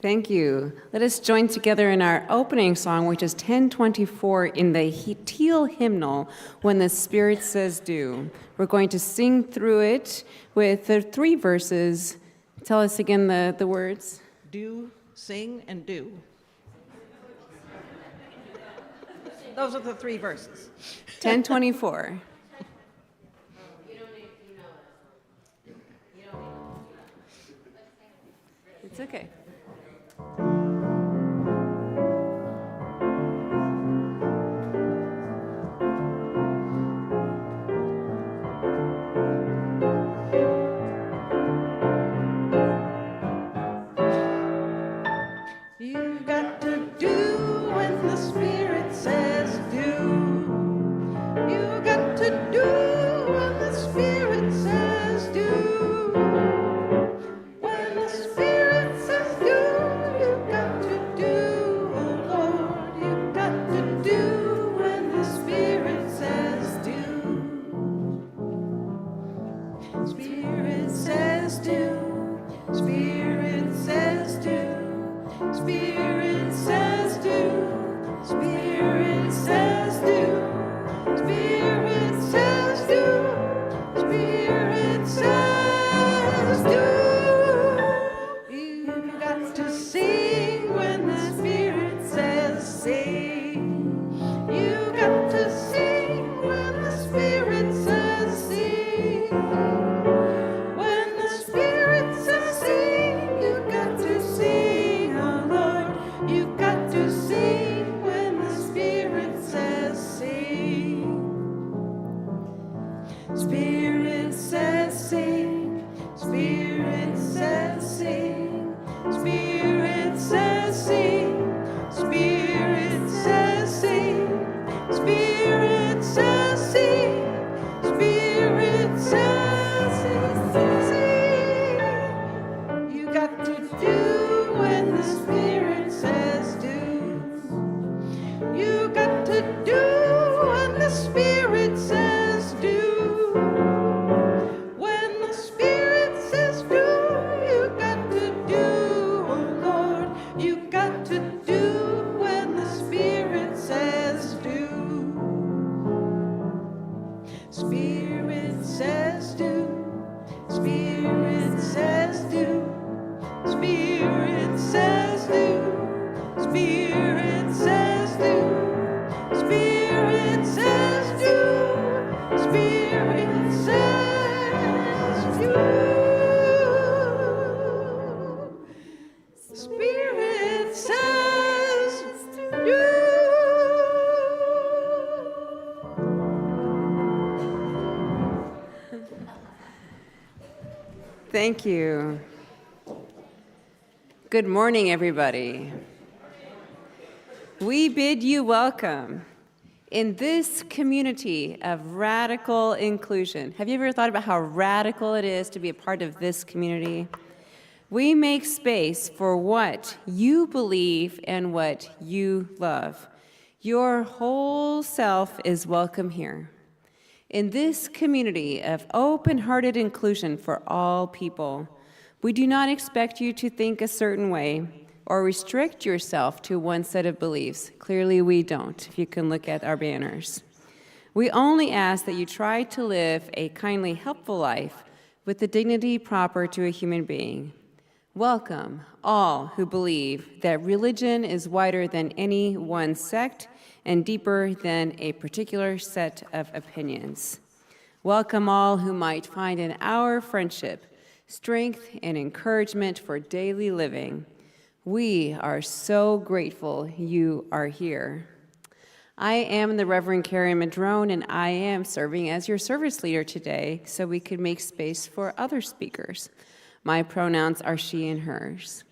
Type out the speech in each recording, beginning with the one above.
Thank you. Let us join together in our opening song, which is 1024 in the Teal hymnal, When the Spirit Says Do. We're going to sing through it with the 3 verses. Tell us again the words. Do, sing, and do. Those are the 3 verses. 1024. It's okay. You got to do when the Spirit says do. You got to do when the Spirit says do. When the Spirit says do, you got to do. Oh Lord, you got to do when the Spirit says do. Spirit says do. Spirit says do. Spirit says do, Spirit says do, Spirit says do, Spirit says do. You got to sing when the Spirit says sing. You got to sing when the Spirit says sing. When the Spirit says sing, you got to sing. You got to sing when the Spirit says sing. Spirit says sing. Spirit says sing. Spirit says sing. Spirit says sing. Spirit says sing. Spirit says sing. You got to do when the Spirit says do. You got to do when the Spirit says do. When the Spirit says do, you got to do. Oh Lord, you got to do when the Spirit says do. Spirit says do. Spirit says do. Spirit says do. Spirit says do. Spirit says do. Spirit says do. Spirit says do. Thank you. Good morning, everybody. We bid you welcome. In this community of radical inclusion, have you ever thought about how radical it is to be a part of this community? We make space for what you believe and what you love. Your whole self is welcome here. In this community of open-hearted inclusion for all people, we do not expect you to think a certain way or restrict yourself to one set of beliefs. Clearly we don't, if you can look at our banners. We only ask that you try to live a kindly, helpful life with the dignity proper to a human being. Welcome all who believe that religion is wider than any one sect and deeper than a particular set of opinions. Welcome all who might find in our friendship strength and encouragement for daily living. We are so grateful you are here. I am the Reverend Carrie Madrone, and I am serving as your service leader today so we could make space for other speakers. My pronouns are she and hers.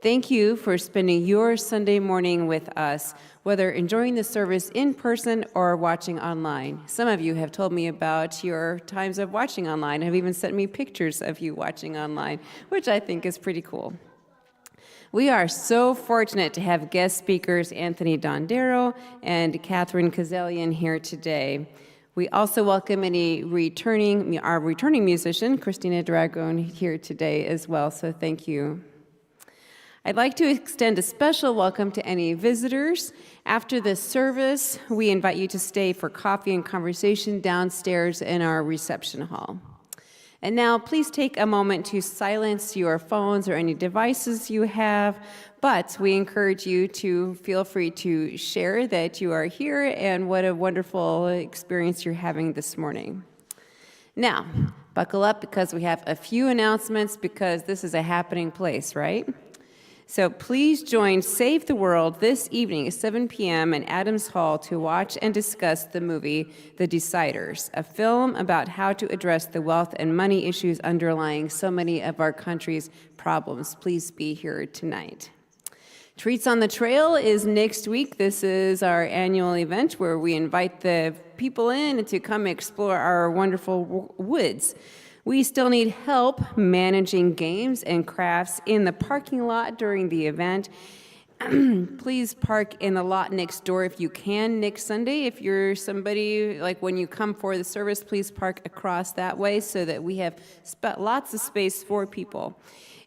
Thank you for spending your Sunday morning with us, whether enjoying the service in person or watching online. Some of you have told me about your times of watching online, have even sent me pictures of you watching online, which I think is pretty cool. We are so fortunate to have guest speakers Anthony Dondero and Catherine Kazelian here today. We also welcome our returning musician, Christina Dragon, here today as well, so thank you. I'd like to extend a special welcome to any visitors. After this service, we invite you to stay for coffee and conversation downstairs in our reception hall. And now, please take a moment to silence your phones or any devices you have, but we encourage you to feel free to share that you are here and what a wonderful experience you're having this morning. Now, buckle up because we have a few announcements because this is a happening place, right? So please join Save the World this evening at 7 p.m. in Adams Hall to watch and discuss the movie The Deciders, a film about how to address the wealth and money issues underlying so many of our country's problems. Please be here tonight. Treats on the Trail is next week. This is our annual event where we invite the people in to come explore our wonderful woods. We still need help managing games and crafts in the parking lot during the event. Please park in the lot next door if you can next Sunday. If you're somebody, like when you come for the service, please park across that way so that we have lots of space for people.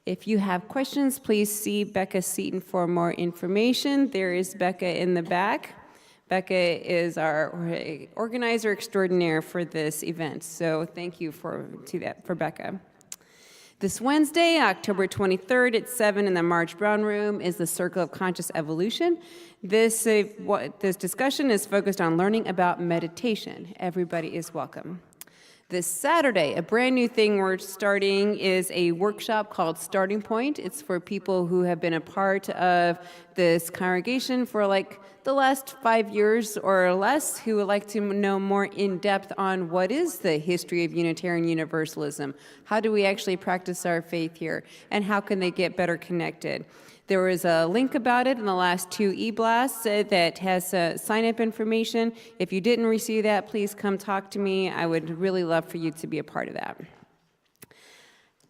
If you have questions, please see Becca Seaton for more information. There is Becca in the back. Becca is our organizer extraordinaire for this event, so thank you for Becca. This Wednesday, October 23rd at 7 in the Marge Brown Room is the Circle of Conscious Evolution. This discussion is focused on learning about meditation. Everybody is welcome. This Saturday, a brand new thing we're starting is a workshop called Starting Point. It's for people who have been a part of this congregation for like the last 5 years or less, who would like to know more in depth on what is the history of Unitarian Universalism, how do we actually practice our faith here, and how can they get better connected. There was a link about it in the last 2 e-blasts that has sign-up information. If you didn't receive that, please come talk to me. I would really love for you to be a part of that.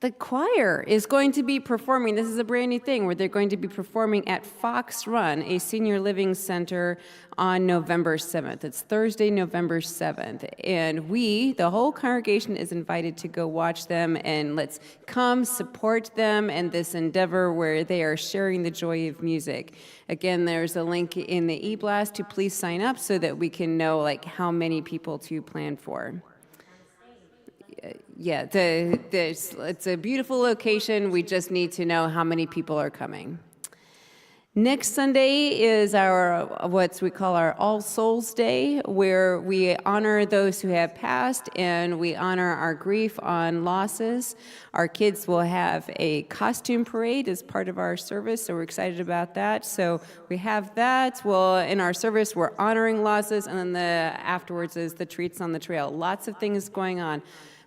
The choir is going to be performing. This is a brand new thing where they're going to be performing at Fox Run, a senior living center, on November 7th. It's Thursday, November 7th. And we, the whole congregation, is invited to go watch them, and let's come support them in this endeavor where they are sharing the joy of music. Again, there's a link in the e-blast to please sign up so that we can know like how many people to plan for. Yeah, it's a beautiful location. We just need to know how many people are coming. Next Sunday is our what we call our All Souls Day, where we honor those who have passed and we honor our grief on losses. Our kids will have a costume parade as part of our service, so we're excited about that. So we have that. Well, in our service, we're honoring losses, and then afterwards is the Treats on the Trail. Lots of things going on.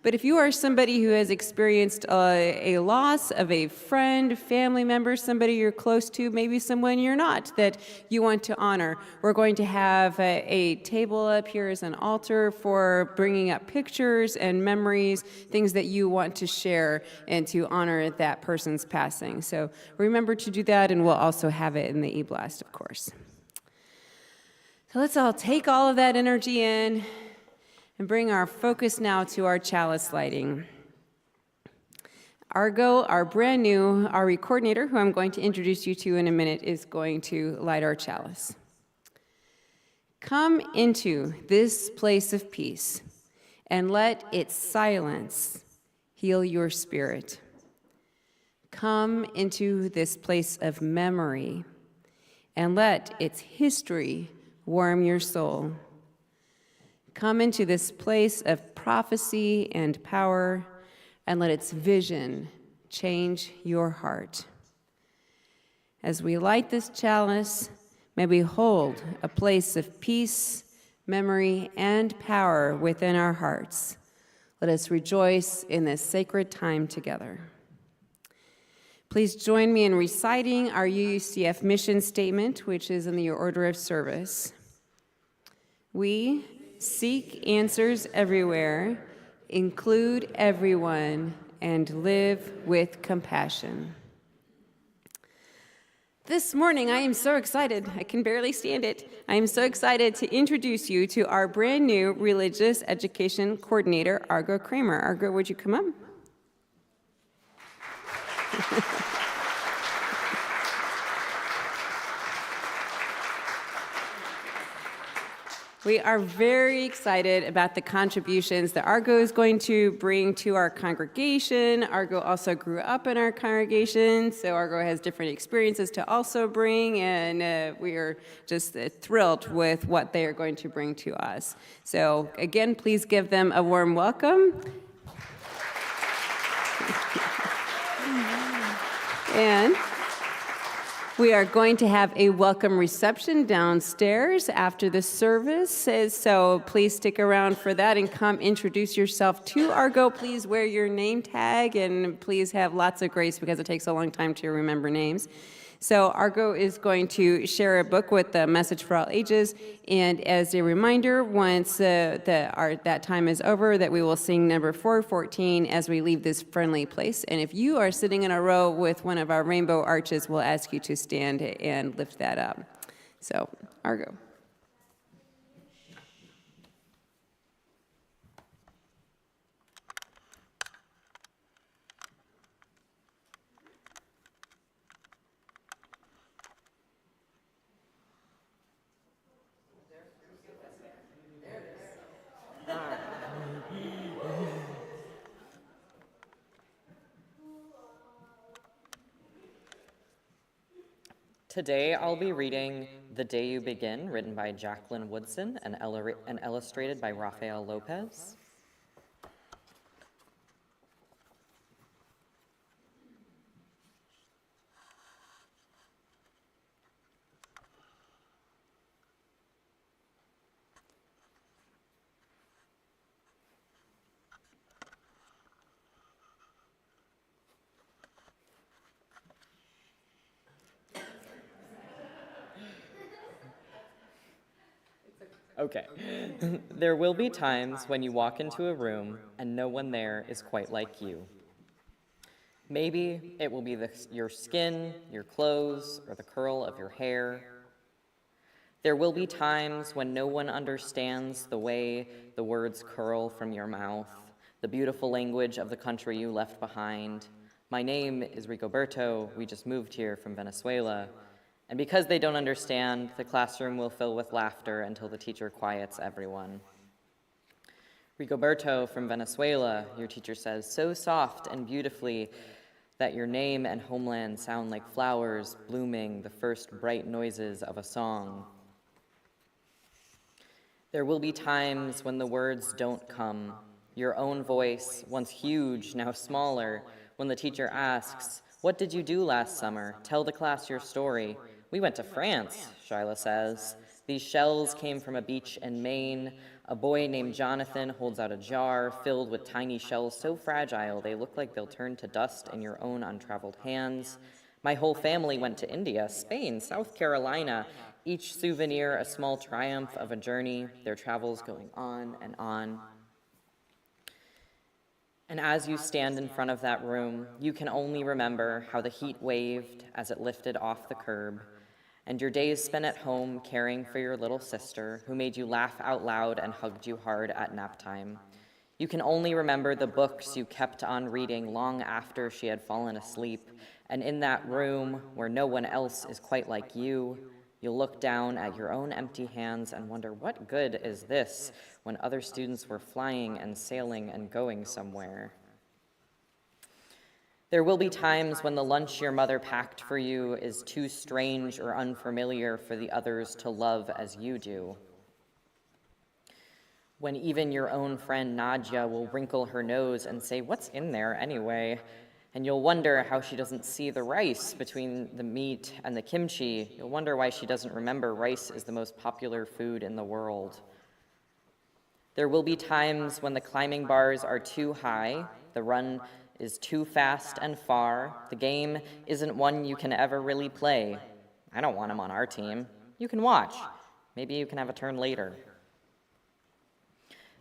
But if you are somebody who has experienced a loss of a friend, family member, somebody you're close to, maybe someone you're not, that you want to honor, we're going to have a table up here as an altar for bringing up pictures and memories, things that you want to share and to honor that person's passing. So remember to do that, and we'll also have it in the e-blast, of course. So let's all take all of that energy in and bring our focus now to our chalice lighting. Argo, our brand new, our coordinator, who I'm going to introduce you to in a minute, is going to light our chalice. Come into this place of peace and let its silence heal your spirit. Come into this place of memory and let its history warm your soul. Come into this place of prophecy and power, and let its vision change your heart. As we light this chalice, may we hold a place of peace, memory, and power within our hearts. Let us rejoice in this sacred time together. Please join me in reciting our UUCF mission statement, which is in the order of service. We seek answers everywhere, include everyone, and live with compassion. This morning, I am so excited. I can barely stand it. I am so excited to introduce you to our brand new religious education coordinator, Argo Kramer. Argo, would you come up? We are very excited about the contributions that Argo is going to bring to our congregation. Argo also grew up in our congregation, so Argo has different experiences to also bring, and we are just thrilled with what they are going to bring to us. So again, please give them a warm welcome. And we are going to have a welcome reception downstairs after the service, so please stick around for that and come introduce yourself to Argo. Please wear your name tag, and please have lots of grace because it takes a long time to remember names. So Argo is going to share a book with the Message for All Ages, and as a reminder, once that time is over, that we will sing number 414 as we leave this friendly place. And if you are sitting in a row with one of our rainbow arches, we'll ask you to stand and lift that up. So, Argo. Today I'll be reading The Day You Begin, written by Jacqueline Woodson and illustrated by Rafael Lopez. Okay. There will be times when you walk into a room and no one there is quite like you. Maybe it will be your skin, your clothes, or the curl of your hair. There will be times when no one understands the way the words curl from your mouth, the beautiful language of the country you left behind. My name is Rigoberto. We just moved here from Venezuela. And because they don't understand, the classroom will fill with laughter until the teacher quiets everyone. Rigoberto from Venezuela, your teacher says, so soft and beautifully that your name and homeland sound like flowers blooming, the first bright noises of a song. There will be times when the words don't come. Your own voice, once huge, now smaller, when the teacher asks, what did you do last summer? Tell the class your story. We went to France, Shyla says. These shells came from a beach in Maine. A boy named Jonathan holds out a jar filled with tiny shells so fragile they look like they'll turn to dust in your own untraveled hands. My whole family went to India, Spain, South Carolina, each souvenir a small triumph of a journey, their travels going on and on. And as you stand in front of that room, you can only remember how the heat waved as it lifted off the curb, and your days spent at home caring for your little sister, who made you laugh out loud and hugged you hard at nap time. You can only remember the books you kept on reading long after she had fallen asleep, and in that room where no one else is quite like you, you'll look down at your own empty hands and wonder, what good is this when other students were flying and sailing and going somewhere? There will be times when the lunch your mother packed for you is too strange or unfamiliar for the others to love as you do. When even your own friend Nadia will wrinkle her nose and say, "What's in there anyway?" And you'll wonder how she doesn't see the rice between the meat and the kimchi. You'll wonder why she doesn't remember rice is the most popular food in the world. There will be times when the climbing bars are too high, the run is too fast and far, the game isn't one you can ever really play. I don't want him on our team. You can watch. Maybe you can have a turn later.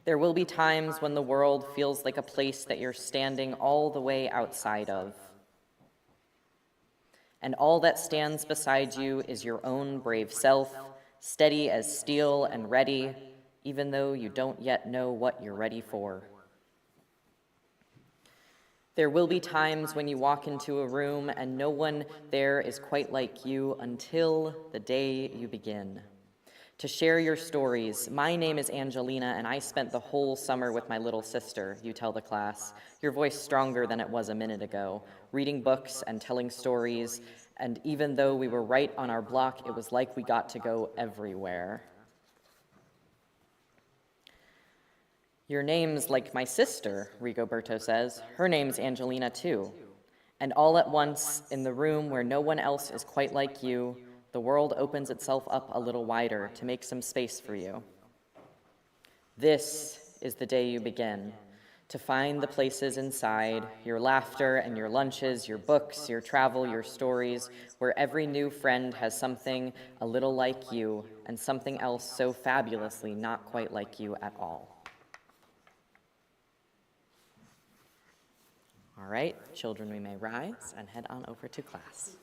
There will be times when the world feels like a place that you're standing all the way outside of. And all that stands beside you is your own brave self, steady as steel and ready, even though you don't yet know what you're ready for. There will be times when you walk into a room and no one there is quite like you until the day you begin to share your stories. My name is Angelina, and I spent the whole summer with my little sister, you tell the class, your voice stronger than it was a minute ago, reading books and telling stories, and even though we were right on our block, it was like we got to go everywhere. Your name's like my sister, Rigoberto says. Her name's Angelina too. And all at once, in the room where no one else is quite like you, the world opens itself up a little wider to make some space for you. This is the day you begin, to find the places inside, your laughter and your lunches, your books, your travel, your stories, where every new friend has something a little like you and something else so fabulously not quite like you at all. All right, children, we may rise and head on over to class.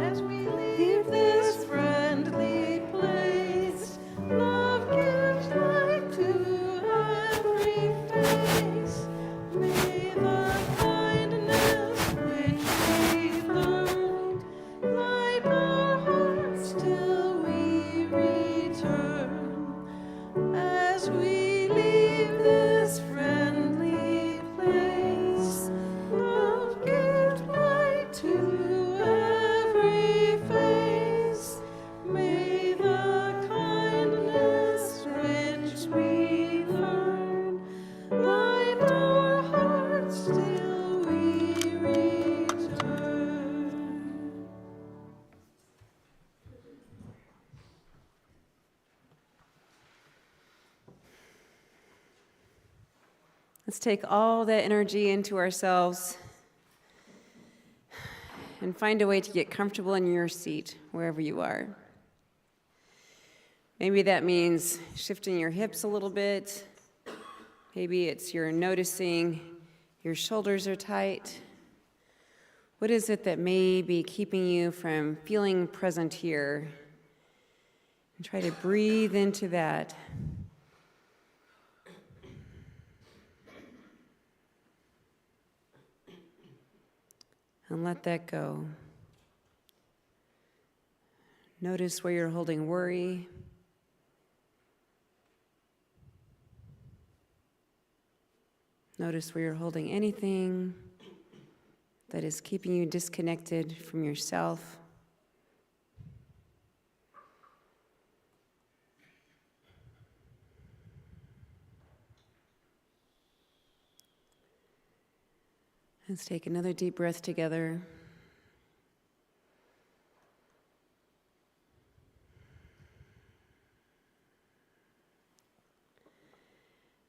As we leave this friendly place, love gives light to every face. May the kindness which we learned light our hearts till we return. As we leave this friendly place, love gives light to every face. May the kindness which we learn light our hearts till we return. Let's take all that energy into ourselves and find a way to get comfortable in your seat, wherever you are. Maybe that means shifting your hips a little bit. Maybe it's you're noticing your shoulders are tight. What is it that may be keeping you from feeling present here? And try to breathe into that. And let that go. Notice where you're holding worry. Notice where you're holding anything that is keeping you disconnected from yourself. Let's take another deep breath together.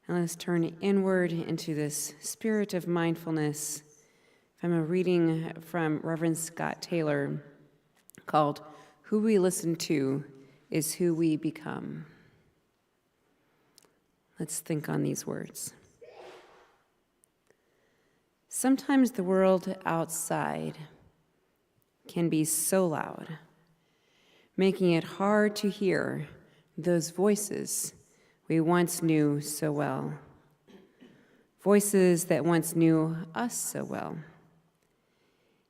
And let's turn inward into this spirit of mindfulness from a reading from Reverend Scott Taylor called "Who We Listen to is Who We Become." Let's think on these words. Sometimes the world outside can be so loud, making it hard to hear those voices we once knew so well, voices that once knew us so well.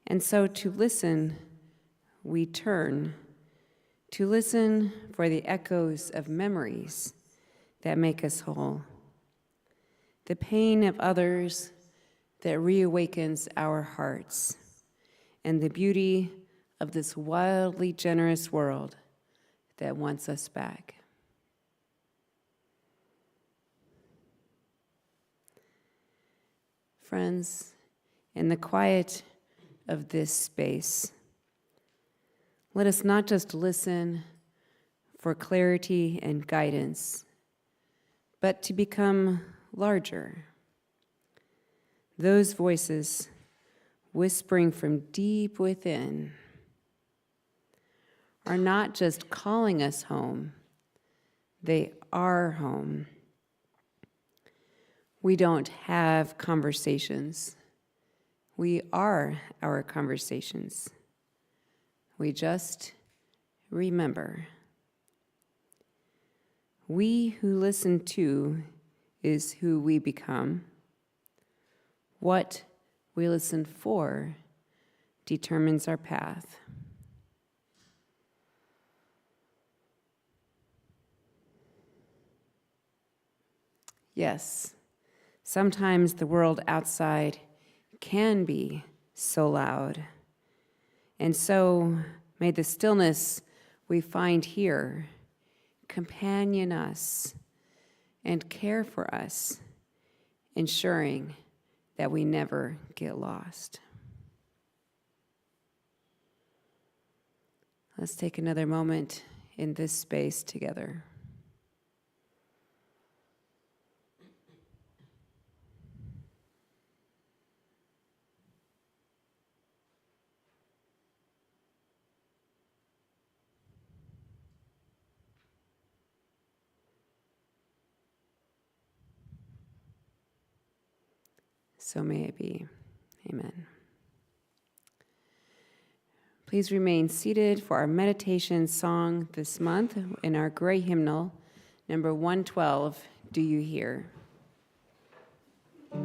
And so to listen, we turn to listen for the echoes of memories that make us whole, the pain of others that reawakens our hearts, and the beauty of this wildly generous world that wants us back. Friends, in the quiet of this space, let us not just listen for clarity and guidance, but to become larger. Those voices whispering from deep within are not just calling us home, they are home. We don't have conversations. We are our conversations. We just remember. We who listen to is who we become. What we listen for determines our path. Yes, sometimes the world outside can be so loud. And so may the stillness we find here companion us and care for us, ensuring that we never get lost. Let's take another moment in this space together. So may it be. Amen. Please remain seated for our meditation song this month in our gray hymnal, number 112, Do You Hear? Do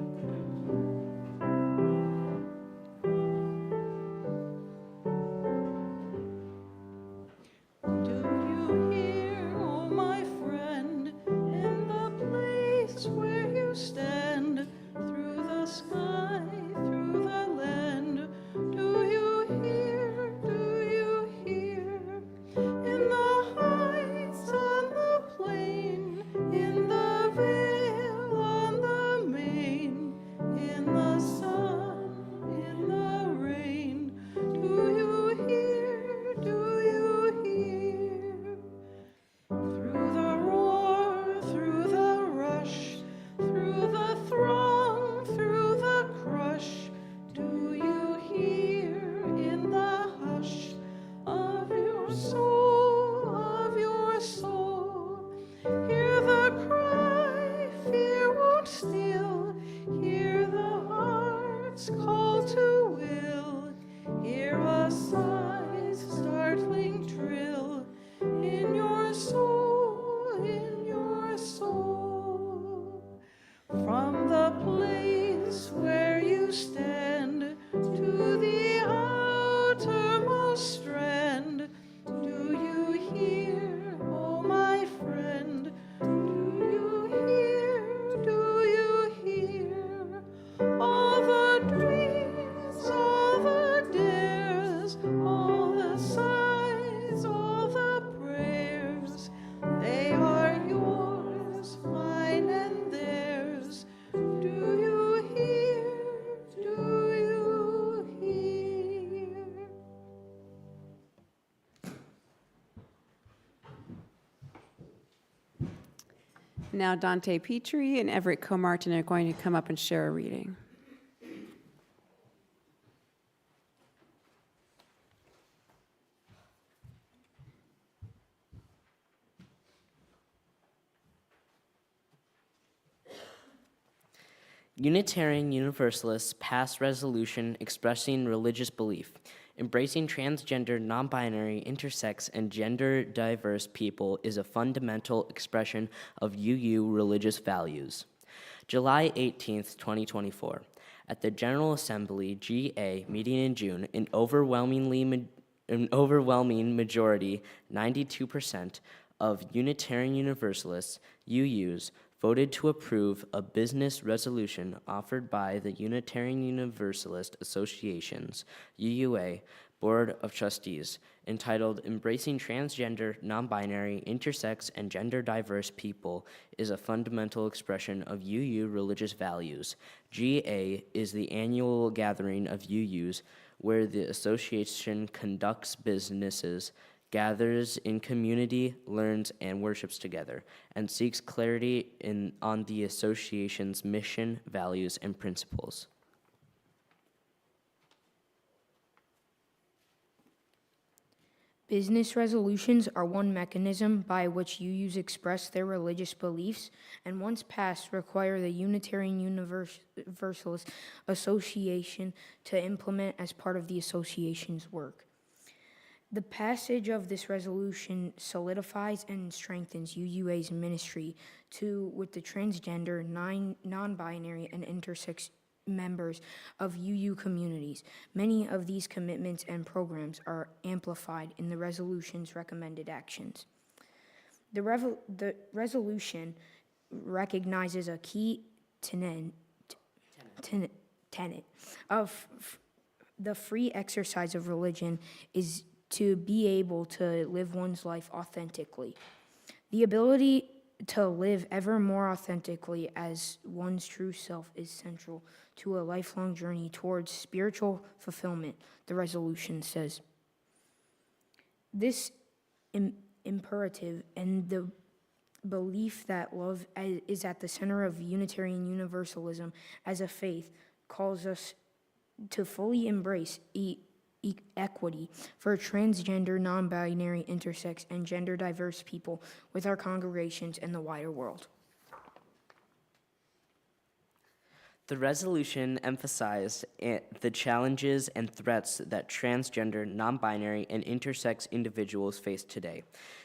you hear, oh my friend, in the place where you stand, through the sky, through the land? Do you hear, in the heights, on the plain, in the vale Now Dante Petrie and Everett Comartin are going to come up and share a reading. Unitarian Universalists passed resolution expressing religious belief. Embracing transgender, non-binary, intersex, and gender-diverse people is a fundamental expression of UU religious values. July 18th, 2024. At the General Assembly, GA, meeting in June, an overwhelming majority, 92%, of Unitarian Universalists, UUs, voted to approve a business resolution offered by the Unitarian Universalist Association's UUA Board of Trustees entitled Embracing Transgender, Non-Binary, Intersex, and Gender-Diverse People is a Fundamental Expression of UU Religious Values. GA is the annual gathering of UUs where the association conducts businesses, gathers in community, learns, and worships together, and seeks clarity on the association's mission, values, and principles. Business resolutions are one mechanism by which UUs express their religious beliefs, and once passed, require the Unitarian Universalist Association to implement as part of the association's work. The passage of this resolution solidifies and strengthens UUA's ministry with the transgender, non-binary, and intersex members of UU communities. Many of these commitments and programs are amplified in the resolution's recommended actions. The resolution recognizes a key tenet of the free exercise of religion is to be able to live one's life authentically. The ability to live ever more authentically as one's true self is central to a lifelong journey towards spiritual fulfillment, the resolution says. This imperative and the belief that love is at the center of Unitarian Universalism as a faith calls us to fully embrace equity for transgender, non-binary, intersex, and gender-diverse people with our congregations and the wider world. The resolution emphasized the challenges and threats that transgender, non-binary, and intersex individuals face today,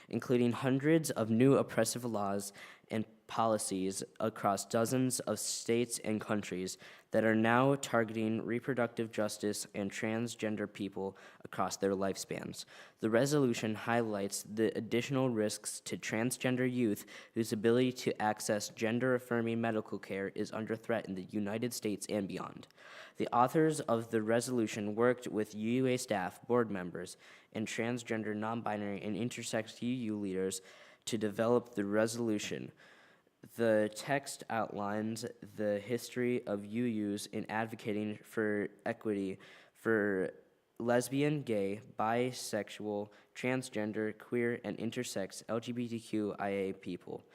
including hundreds of new oppressive laws and policies across dozens of states and countries that are now targeting reproductive justice and transgender people across their lifespans. The resolution highlights the additional risks to transgender youth whose ability to access gender-affirming medical care is under threat in the United States and beyond. The authors of the resolution worked with UUA staff, board members, and transgender, non-binary, and intersex UU leaders to develop the resolution. The text outlines the history of UUs in advocating for equity for lesbian, gay, bisexual, transgender, queer, and intersex LGBTQIA people,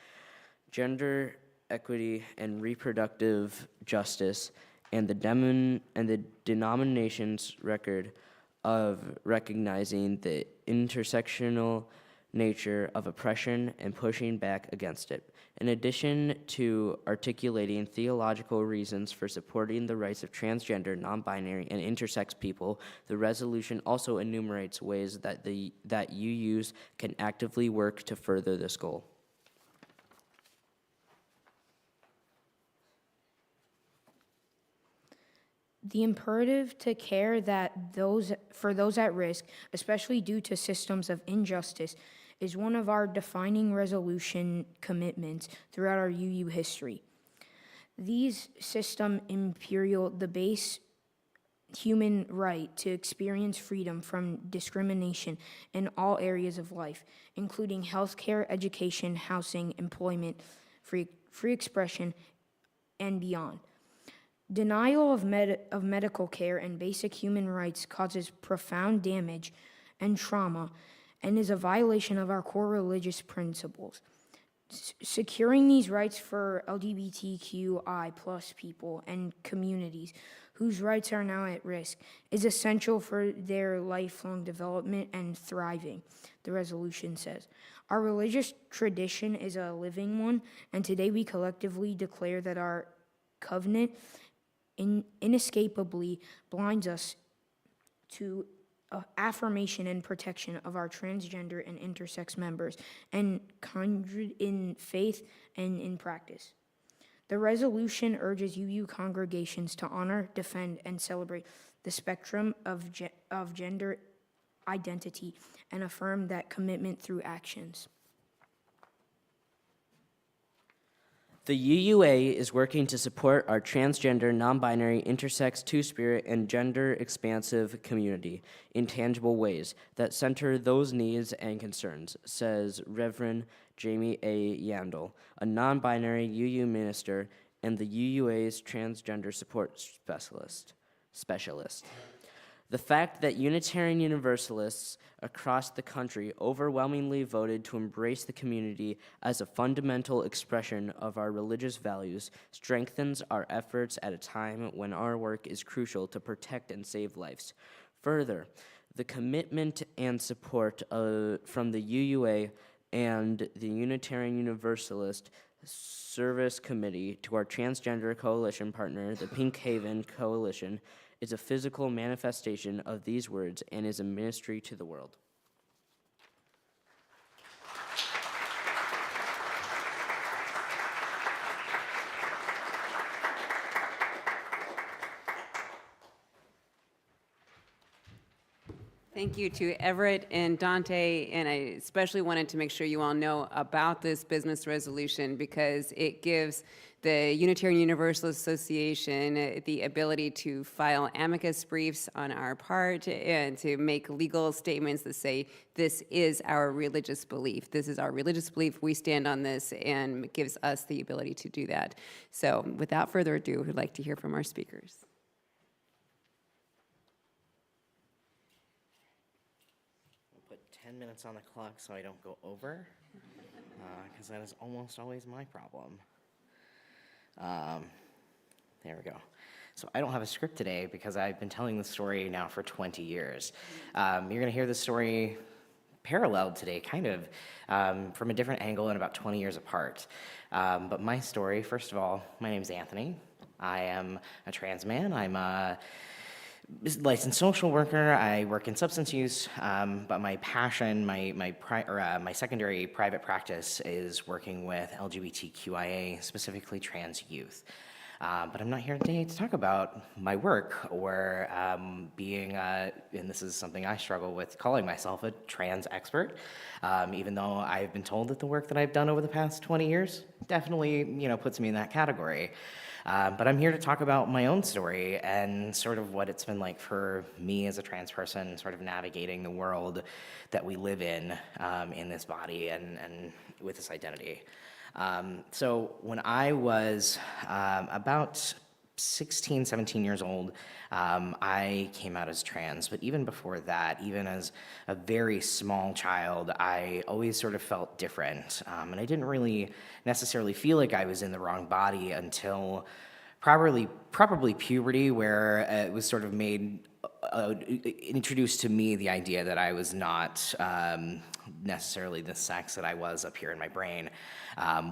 gender equity and reproductive justice, and the denomination's record of recognizing the intersectional nature of oppression and pushing back against it. In addition to articulating theological reasons for supporting the rights of transgender, non-binary, and intersex people, the resolution also enumerates ways that UUs can actively work to further this goal. The imperative to care for those at risk, especially due to systems of injustice, is one of our defining resolution commitments throughout our UU history. These systems imperial the base human right to experience freedom from discrimination in all areas of life, including healthcare, education, housing, employment, free expression, and beyond. Denial of medical care and basic human rights causes profound damage and trauma and is a violation of our core religious principles. Securing these rights for LGBTQI plus people and communities whose rights are now at risk is essential for their lifelong development and thriving, the resolution says. Our religious tradition is a living one, and today we collectively declare that our covenant inescapably blinds us to affirmation and protection of our transgender and intersex members and kindred in faith and in practice. The resolution urges UU congregations to honor, defend, and celebrate the spectrum of gender identity and affirm that commitment through actions. The UUA is working to support our transgender, non-binary, intersex, two-spirit, and gender-expansive community in tangible ways that center those needs and concerns, says Reverend Jamie A. Yandel, a non-binary UU minister and the UUA's transgender support specialist. The fact that Unitarian Universalists across the country overwhelmingly voted to embrace the community as a fundamental expression of our religious values strengthens our efforts at a time when our work is crucial to protect and save lives. Further, the commitment and support from the UUA and the Unitarian Universalist Service Committee to our transgender coalition partner, the Pink Haven Coalition, is a physical manifestation of these words and is a ministry to the world. Thank you to Everett and Dante, and I especially wanted to make sure you all know about this business resolution because it gives the Unitarian Universalist Association the ability to file amicus briefs on our part and to make legal statements that say this is our religious belief. This is our religious belief. We stand on this, and it gives us the ability to do that. So without further ado, we'd like to hear from our speakers. Put 10 minutes on the clock so I don't go over, because that is almost always my problem. There we go. So I don't have a script today because I've been telling this story now for 20 years. You're going to hear this story paralleled today, kind of, from a different angle and about 20 years apart. But my story, first of all, my name is Anthony. I am a trans man. I'm a licensed social worker. I work in substance use, but my passion, my secondary private practice is working with LGBTQIA, specifically trans youth. But I'm not here today to talk about my work or being, and this is something I struggle with, calling myself a trans expert, even though I've been told that the work that I've done over the past 20 years definitely, puts me in that category. But I'm here to talk about my own story and sort of what it's been like for me as a trans person, sort of navigating the world that we live in this body and with this identity. So when I was about 16, 17 years old, I came out as trans. But even before that, even as a very small child, I always sort of felt different. And I didn't really necessarily feel like I was in the wrong body until probably puberty, where it was sort of introduced to me the idea that I was not necessarily the sex that I was up here in my brain,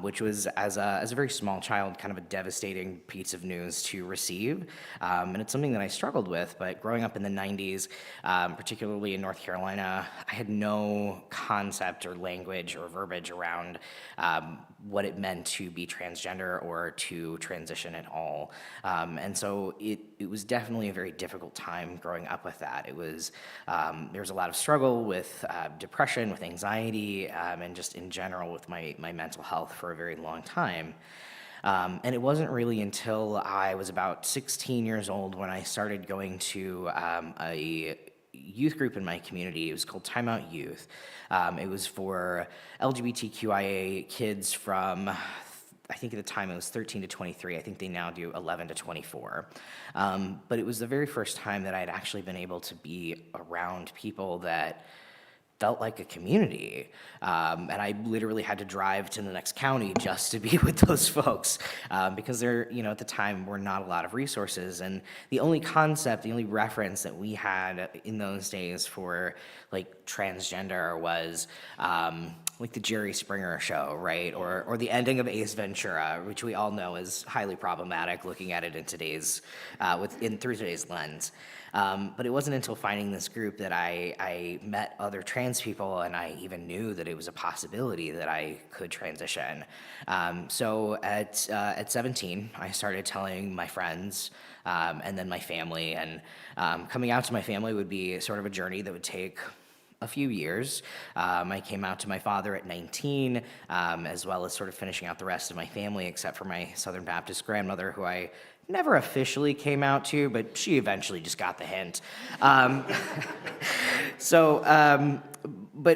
which was, as a very small child, kind of a devastating piece of news to receive. And it's something that I struggled with, but growing up in the 90s, particularly in North Carolina, I had no concept or language or verbiage around what it meant to be transgender or to transition at all. And so it was definitely a very difficult time growing up with that. It was, there was a lot of struggle with depression, with anxiety, and just in general with my mental health for a very long time. And it wasn't really until I was about 16 years old when I started going to a youth group in my community. It was called Time Out Youth. It was for LGBTQIA kids from, I think at the time it was 13 to 23. I think they now do 11 to 24. But it was the very first time that I'd actually been able to be around people that felt like a community. And I literally had to drive to the next county just to be with those folks because there, at the time were not a lot of resources. And the only concept, the only reference that we had in those days for like transgender was like the Jerry Springer show, right? Or the ending of Ace Ventura, which we all know is highly problematic looking at it in today's, through today's lens. But it wasn't until finding this group that I met other trans people, and I even knew that it was a possibility that I could transition. So at 17, I started telling my friends and then my family, and coming out to my family would be sort of a journey that would take a few years. I came out to my father at 19, as well as sort of finishing out the rest of my family, except for my Southern Baptist grandmother, who I never officially came out to, but she eventually just got the hint. But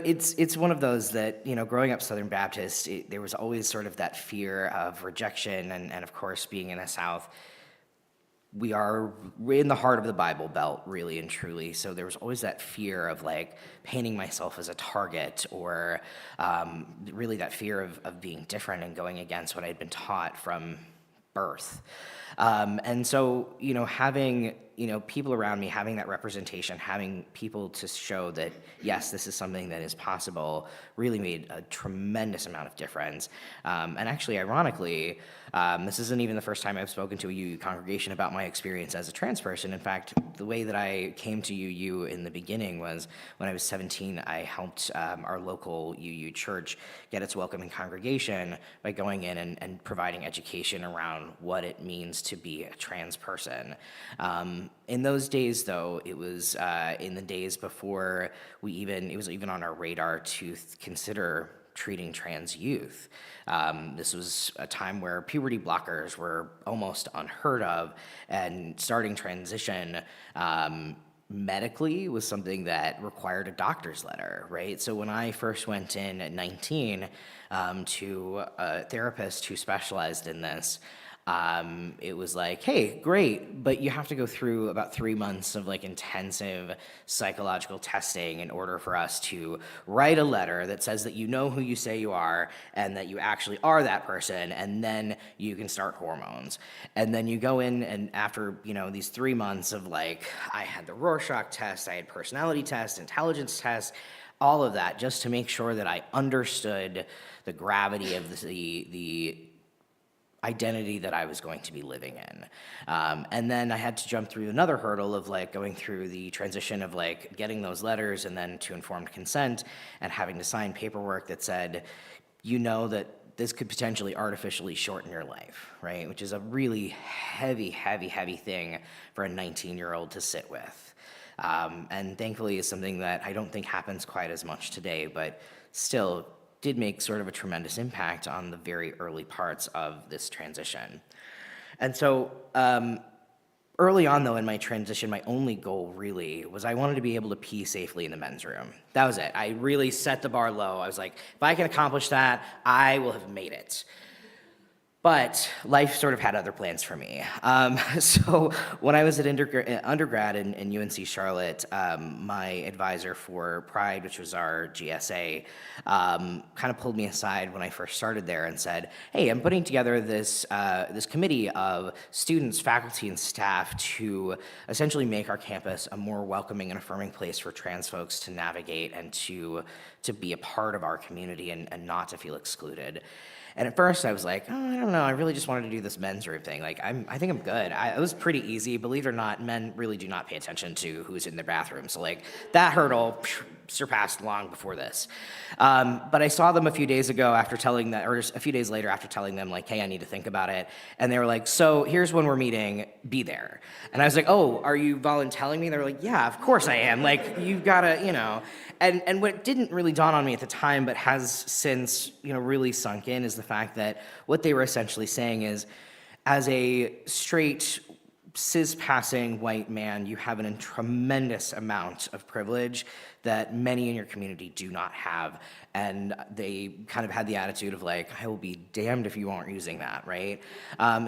it's one of those that, growing up Southern Baptist, there was always sort of that fear of rejection, and of course, being in the South, we're in the heart of the Bible Belt, really and truly. So there was always that fear of like painting myself as a target, or really that fear of being different and going against what I'd been taught from birth. And so, having, people around me, having that representation, having people to show that, yes, this is something that is possible, really made a tremendous amount of difference. And actually, ironically, this isn't even the first time I've spoken to a UU congregation about my experience as a trans person. In fact, the way that I came to UU in the beginning was when I was 17, I helped our local UU church get its welcoming congregation by going in and providing education around what it means to be a trans person. In those days, though, it was in the days before it was even on our radar to consider treating trans youth. This was a time where puberty blockers were almost unheard of, and starting transition medically was something that required a doctor's letter, right? So when I first went in at 19 to a therapist who specialized in this, it was like, hey, great, but you have to go through about 3 months of like intensive psychological testing in order for us to write a letter that says that you know who you say you are and that you actually are that person, and then you can start hormones. And then you go in, and after, these 3 months of like, I had the Rorschach test, I had personality tests, intelligence tests, all of that, just to make sure that I understood the gravity of the identity that I was going to be living in. And then I had to jump through another hurdle of like going through the transition of like getting those letters and then to informed consent and having to sign paperwork that said, that this could potentially artificially shorten your life, right? Which is a really heavy, heavy, heavy thing for a 19-year-old to sit with. And thankfully is something that I don't think happens quite as much today, but still did make sort of a tremendous impact on the very early parts of this transition. And so early on, though, in my transition, my only goal really was I wanted to be able to pee safely in the men's room. That was it. I really set the bar low. I was like, if I can accomplish that, I will have made it. But life sort of had other plans for me. So when I was at undergrad in UNC Charlotte, my advisor for Pride, which was our GSA, kind of pulled me aside when I first started there and said, hey, I'm putting together this committee of students, faculty, and staff to essentially make our campus a more welcoming and affirming place for trans folks to navigate and to be a part of our community and not to feel excluded. And at first I was like, oh, I don't know, I really just wanted to do this men's room thing. Like, I think I'm good. It was pretty easy. Believe it or not, men really do not pay attention to who's in their bathroom. So like, that hurdle surpassed long before this. But I saw them a few days ago after telling them, or just a few days later after telling them like, hey, I need to think about it. And they were like, so here's when we're meeting, be there. And I was like, oh, are you volunteering me? They were like, yeah, of course I am. Like, you've gotta, And what didn't really dawn on me at the time, but has since, really sunk in, is the fact that what they were essentially saying is, as a straight, cis-passing white man, you have a tremendous amount of privilege that many in your community do not have. And they kind of had the attitude of like, I will be damned if you aren't using that, right?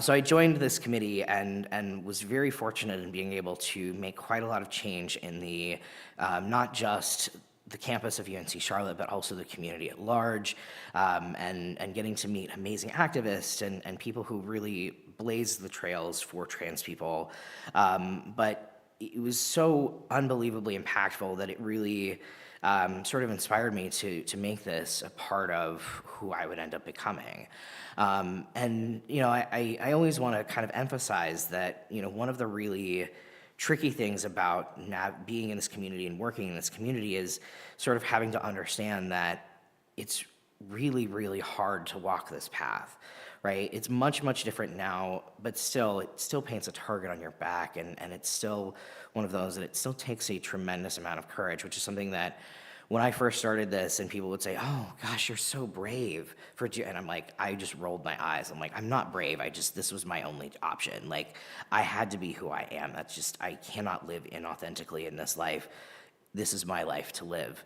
So I joined this committee and was very fortunate in being able to make quite a lot of change in the, not just the campus of UNC Charlotte, but also the community at large, and getting to meet amazing activists and people who really blaze the trails for trans people. But it was so unbelievably impactful that it really sort of inspired me to make this a part of who I would end up becoming. And, you know, I always want to kind of emphasize that, you know, one of the really tricky things about being in this community and working in this community is sort of having to understand that it's really, really hard to walk this path, right? It's much, much different now, but still, it still paints a target on your back, and it's still one of those that it still takes a tremendous amount of courage, which is something that when I first started this and people would say, oh gosh, you're so brave and I'm like, I just rolled my eyes. I'm like, I'm not brave. This was my only option. Like, I had to be who I am. That's just, I cannot live inauthentically in this life. This is my life to live.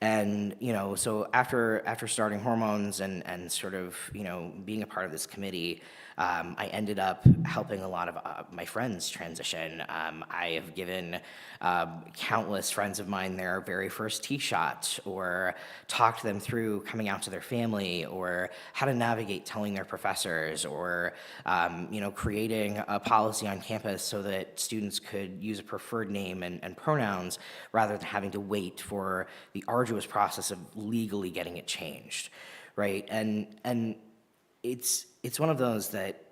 And, you know, so after starting Hormones and sort of, you know, being a part of this committee, I ended up helping a lot of my friends transition. I have given countless friends of mine their very first tee shot, or talked them through coming out to their family, or how to navigate telling their professors, or, you know, creating a policy on campus so that students could use a preferred name and pronouns rather than having to wait for the arduous process of legally getting it changed, right? And it's one of those that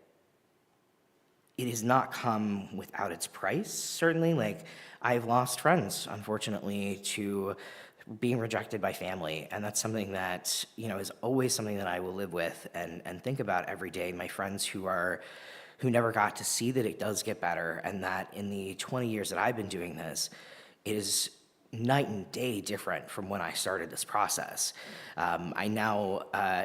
it has not come without its price, certainly. Like, I've lost friends, unfortunately, to being rejected by family, and that's something that, you know, is always something that I will live with and think about every day. My friends who never got to see that it does get better, and that in the 20 years that I've been doing this, it is night and day different from when I started this process. I now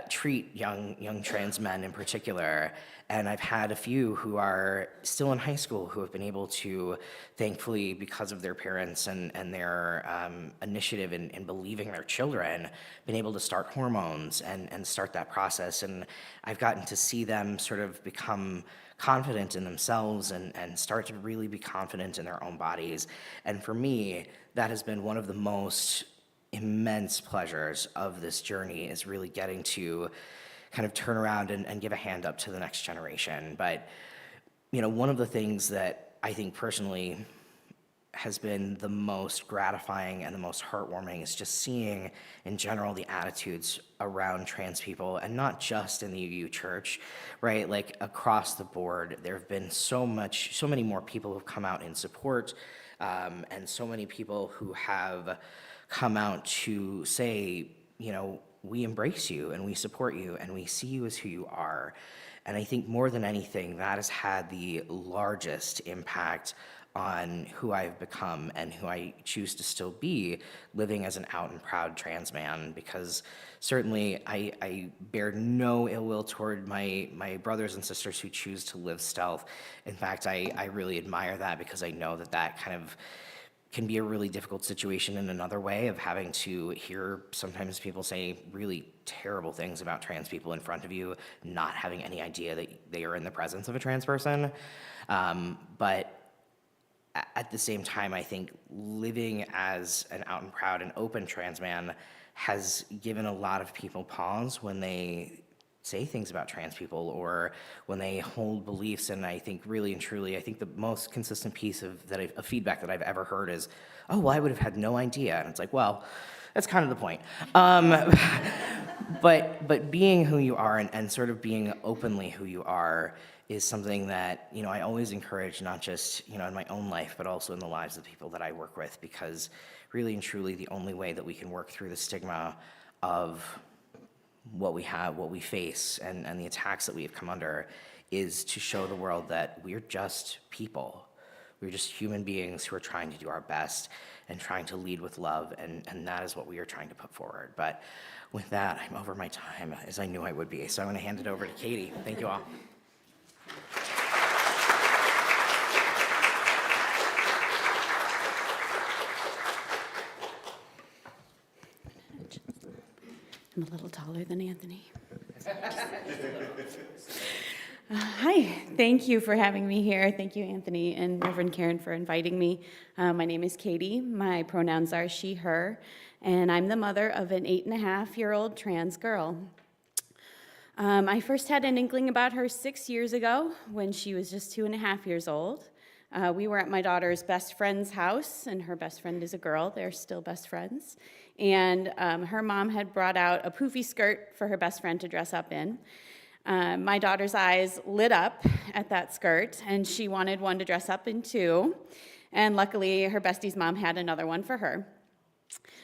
treat young trans men in particular, and I've had a few who are still in high school who have been able to, thankfully, because of their parents and their initiative in believing their children, been able to start Hormones and start that process. And I've gotten to see them sort of become confident in themselves and start to really be confident in their own bodies. And for me, that has been one of the most immense pleasures of this journey, is really getting to kind of turn around and give a hand up to the next generation. But, you know, one of the things that I think personally has been the most gratifying and the most heartwarming is just seeing in general the attitudes around trans people, and not just in the UU Church, right? Like, across the board, there have been so many more people who've come out in support, and so many people who have come out to say, you know, we embrace you and we support you and we see you as who you are. And I think more than anything, that has had the largest impact on who I've become and who I choose to still be, living as an out and proud trans man, because certainly I bear no ill will toward my brothers and sisters who choose to live stealth. In fact, I really admire that, because I know that kind of can be a really difficult situation in another way, of having to hear sometimes people say really terrible things about trans people in front of you, not having any idea that they are in the presence of a trans person. But at the same time, I think living as an out and proud and open trans man has given a lot of people pause when they say things about trans people, or when they hold beliefs. And I think really and truly, I think the most consistent piece of feedback that I've ever heard is, oh, well, I would have had no idea. And it's like, well, that's kind of the point. But being who you are and sort of being openly who you are is something that, you know, I always encourage, not just, you know, in my own life, but also in the lives of the people that I work with, because really and truly the only way that we can work through the stigma of what we have, what we face, and the attacks that we have come under, is to show the world that we're just people. We're just human beings who are trying to do our best and trying to lead with love, and that is what we are trying to put forward. But with that, I'm over my time, as I knew I would be, so I'm going to hand it over to Katie. Thank you all. I'm a little taller than Anthony. Hi, thank you for having me here. Thank you, Anthony and Reverend Karen, for inviting me. My name is Katie. My pronouns are she, her, and I'm the mother of an 8.5-year-old trans girl. I first had an inkling about her 6 years ago when she was just 2.5 years old. We were at my daughter's best friend's house, and her best friend is a girl. They're still best friends. And her mom had brought out a poofy skirt for her best friend to dress up in. My daughter's eyes lit up at that skirt, and she wanted one to dress up in too. And luckily, her bestie's mom had another one for her.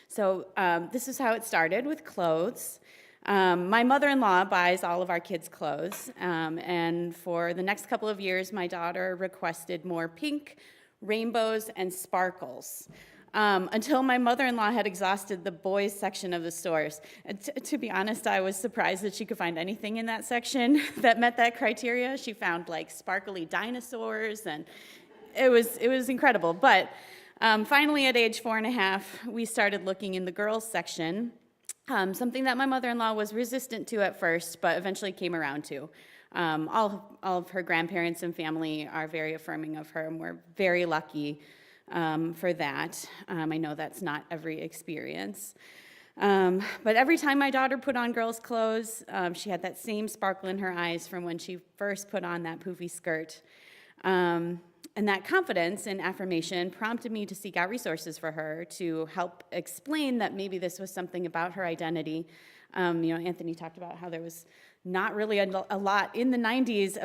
So this is how it started, with clothes. My mother-in-law buys all of our kids' clothes, and for the next couple of years, my daughter requested more pink, rainbows, and sparkles, until my mother-in-law had exhausted the boys' section of the stores. And to be honest, I was surprised that she could find anything in that section that met that criteria. She found like sparkly dinosaurs, and it was incredible. But finally, at age 4.5, we started looking in the girls' section. Something that my mother-in-law was resistant to at first, but eventually came around to. All of her grandparents and family are very affirming of her, and we're very lucky for that. I know that's not every experience. But every time my daughter put on girls' clothes, she had that same sparkle in her eyes from when she first put on that poofy skirt. And that confidence and affirmation prompted me to seek out resources for her to help explain that maybe this was something about her identity. Anthony talked about how there was not really a lot in the 90s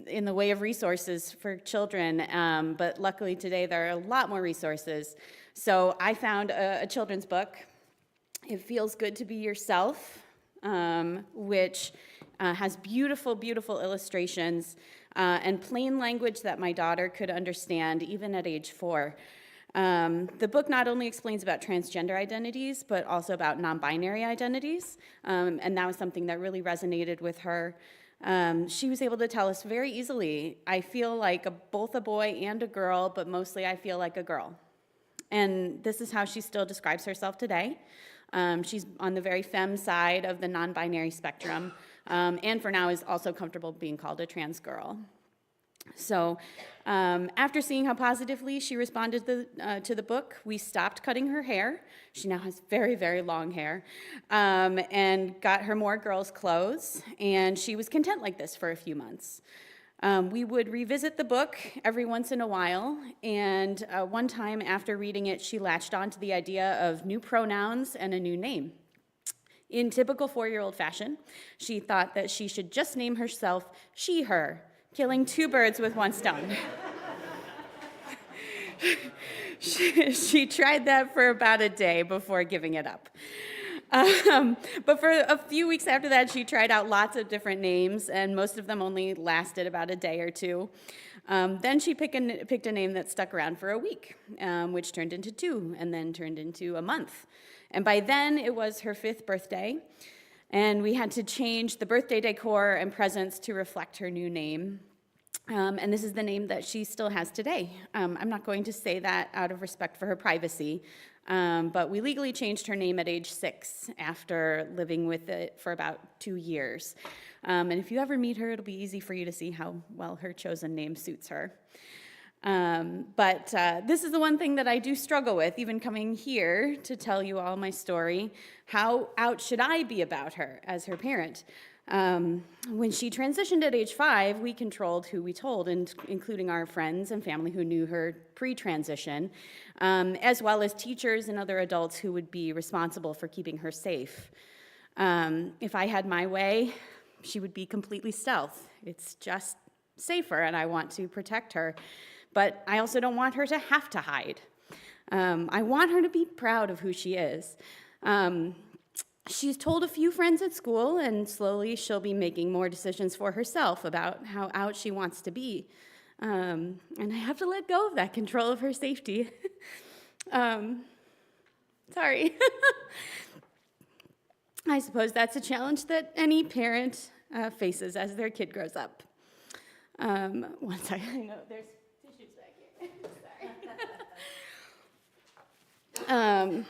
in the way of resources for children, but luckily today there are a lot more resources. So I found a children's book, It Feels Good to Be Yourself, which has beautiful, beautiful illustrations and plain language that my daughter could understand even at age 4. The book not only explains about transgender identities, but also about non-binary identities, and that was something that really resonated with her. She was able to tell us very easily, I feel like both a boy and a girl, but mostly I feel like a girl. And this is how she still describes herself today. She's on the very femme side of the non-binary spectrum, and for now is also comfortable being called a trans girl. So after seeing how positively she responded to the book, we stopped cutting her hair. She now has very, very long hair, and got her more girls' clothes, and she was content like this for a few months. We would revisit the book every once in a while, and one time after reading it, she latched on to the idea of new pronouns and a new name. In typical 4-year-old fashion, she thought that she should just name herself she, her, killing 2 birds with 1 stone. She tried that for about a day before giving it up. But for a few weeks after that, she tried out lots of different names, and most of them only lasted about a day or 2. Then she picked a name that stuck around for a week, which turned into 2, and then turned into a month. And by then, it was her 5th birthday, and we had to change the birthday decor and presents to reflect her new name. And this is the name that she still has today. I'm not going to say that out of respect for her privacy, but we legally changed her name at age 6 after living with it for about 2 years. And if you ever meet her, it'll be easy for you to see how well her chosen name suits her. But this is the one thing that I do struggle with, even coming here to tell you all my story. How out should I be about her as her parent? When she transitioned at age 5, we controlled who we told, including our friends and family who knew her pre-transition, as well as teachers and other adults who would be responsible for keeping her safe. If I had my way, she would be completely stealth. It's just safer, and I want to protect her. But I also don't want her to have to hide. I want her to be proud of who she is. She's told a few friends at school, and slowly she'll be making more decisions for herself about how out she wants to be. And I have to let go of that control of her safety. Sorry. I suppose that's a challenge that any parent faces as their kid grows up. One second, I know there's tissues back here. Sorry.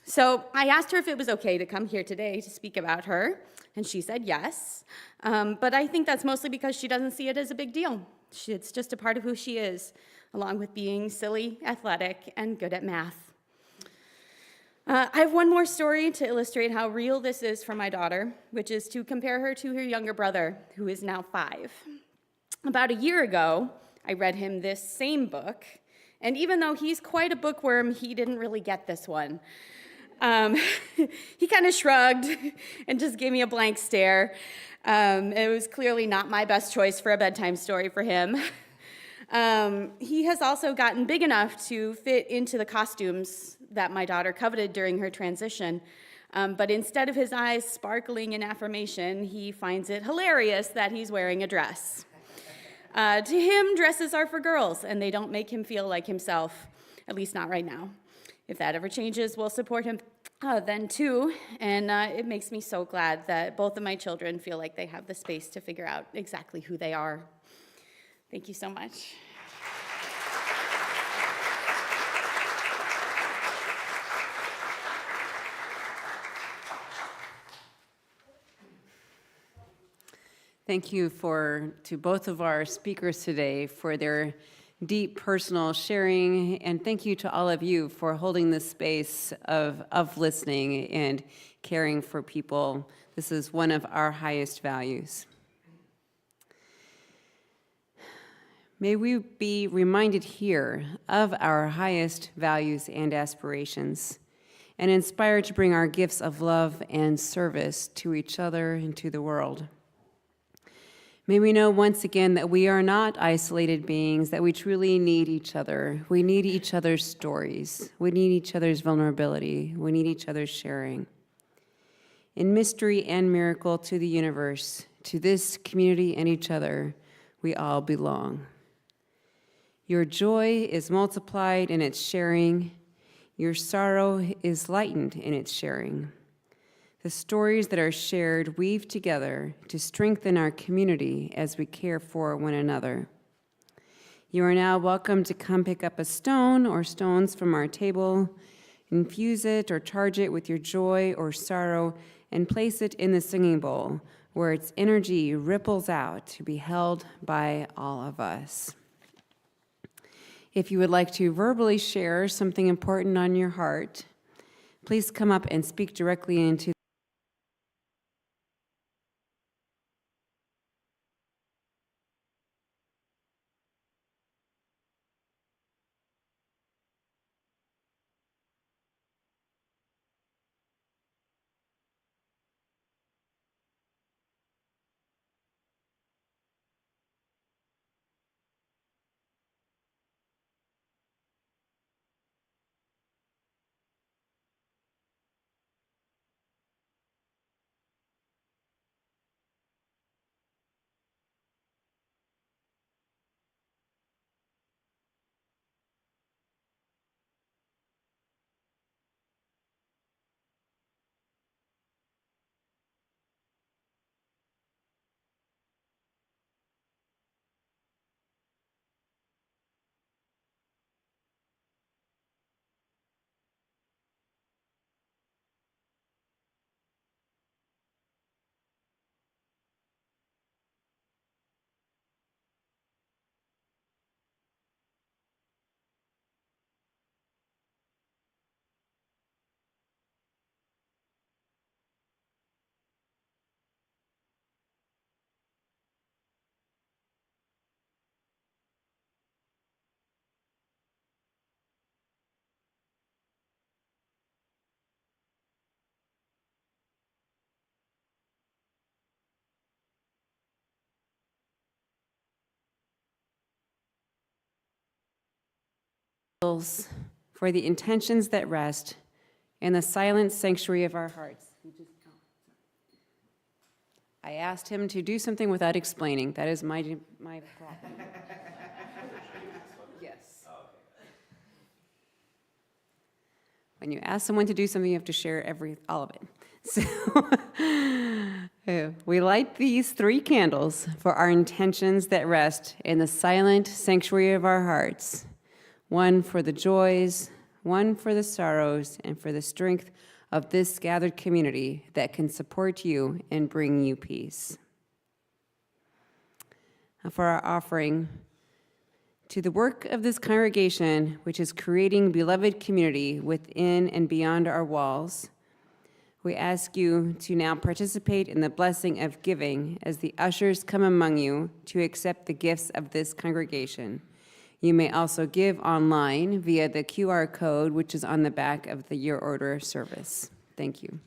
So I asked her if it was okay to come here today to speak about her, and she said yes. But I think that's mostly because she doesn't see it as a big deal. It's just a part of who she is, along with being silly, athletic, and good at math. I have one more story to illustrate how real this is for my daughter, which is to compare her to her younger brother, who is now 5. About a year ago, I read him this same book, and even though he's quite a bookworm, he didn't really get this one. He kind of shrugged and just gave me a blank stare. It was clearly not my best choice for a bedtime story for him. He has also gotten big enough to fit into the costumes that my daughter coveted during her transition. But instead of his eyes sparkling in affirmation, he finds it hilarious that he's wearing a dress. To him, dresses are for girls, and they don't make him feel like himself, at least not right now. If that ever changes, we'll support him then too. And it makes me so glad that both of my children feel like they have the space to figure out exactly who they are. Thank you so much. Thank you to both of our speakers today for their deep personal sharing, and thank you to all of you for holding this space of listening and caring for people. This is one of our highest values. May we be reminded here of our highest values and aspirations, and inspired to bring our gifts of love and service to each other and to the world. May we know once again that we are not isolated beings, that we truly need each other. We need each other's stories. We need each other's vulnerability. We need each other's sharing. In mystery and miracle to the universe, to this community and each other, we all belong. Your joy is multiplied in its sharing. Your sorrow is lightened in its sharing. The stories that are shared weave together to strengthen our community as we care for one another. You are now welcome to come pick up a stone or stones from our table, infuse it or charge it with your joy or sorrow, and place it in the singing bowl, where its energy ripples out to be held by all of us. If you would like to verbally share something important on your heart, please come up and speak directly into for the intentions that rest in the silent sanctuary of our hearts. I asked him to do something without explaining. That is my problem. Yes. When you ask someone to do something, you have to share all of it. So we light these 3 candles for our intentions that rest in the silent sanctuary of our hearts. One for the joys, one for the sorrows, and for the strength of this gathered community that can support you and bring you peace. Now for our offering, To the work of this congregation, which is creating beloved community within and beyond our walls, we ask you to now participate in the blessing of giving as the ushers come among you to accept the gifts of this congregation. You may also give online via the QR code, which is on the back of your order of service. Thank you.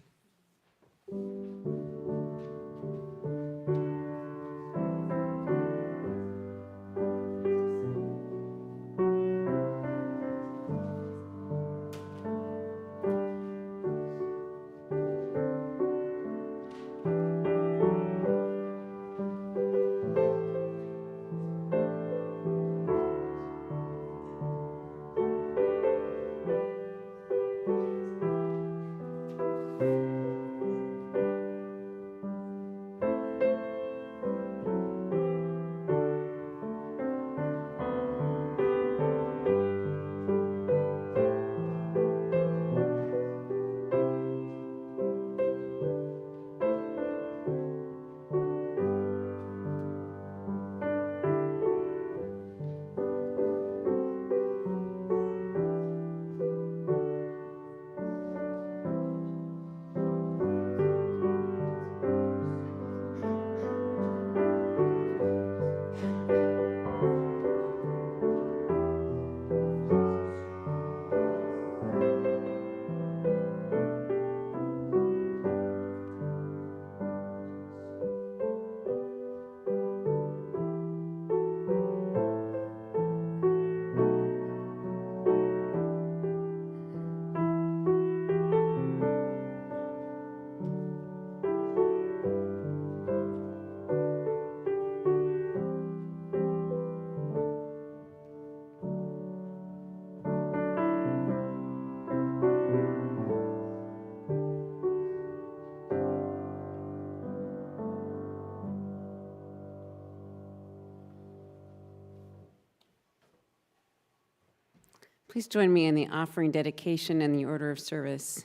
Please join me in the offering dedication and the order of service.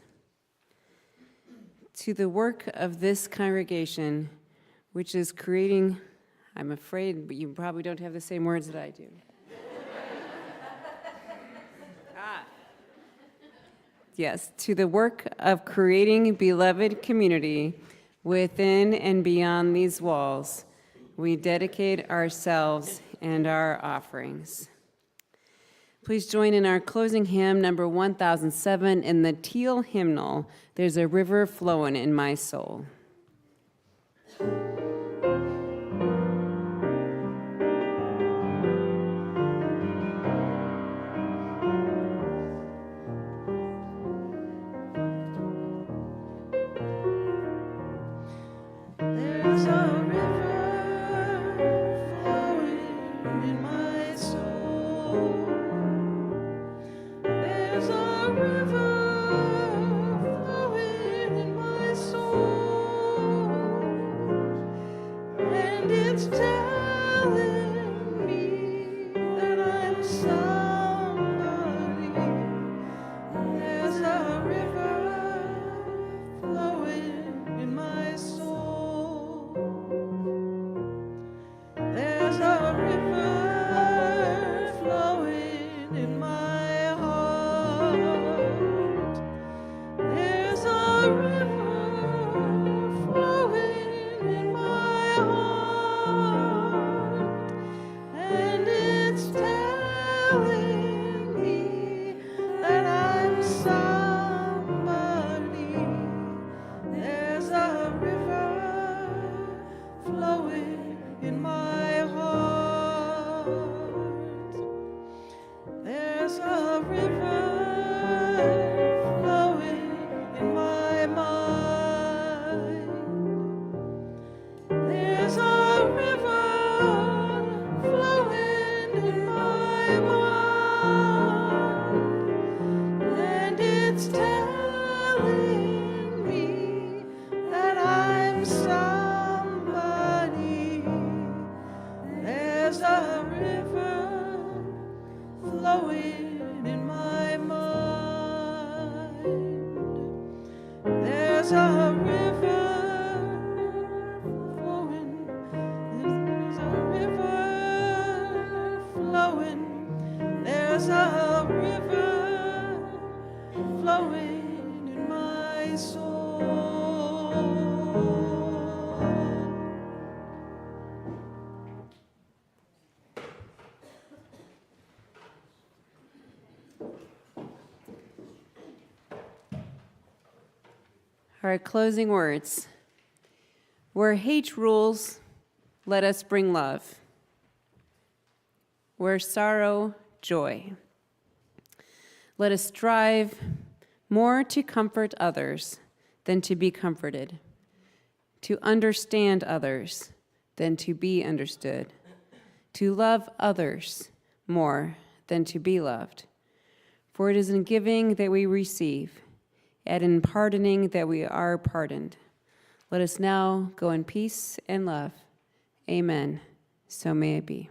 To the work of this congregation, which is creating, I'm afraid, but you probably don't have the same words that I do. Yes, to the work of creating beloved community within and beyond these walls, we dedicate ourselves and our offerings. Please join in our closing hymn, number 1007, in the teal hymnal, There's a River Flowing in My Soul. There's a river flowing in my soul. There's a river flowing in my soul, and it's telling me that I'm somebody. There's a river flowing in my soul. Our closing words. Where hate rules, let us bring love. Where sorrow, joy. Let us strive more to comfort others than to be comforted, to understand others than to be understood, to love others more than to be loved. For it is in giving that we receive, and in pardoning that we are pardoned. Let us now go in peace and love. Amen. So may it be.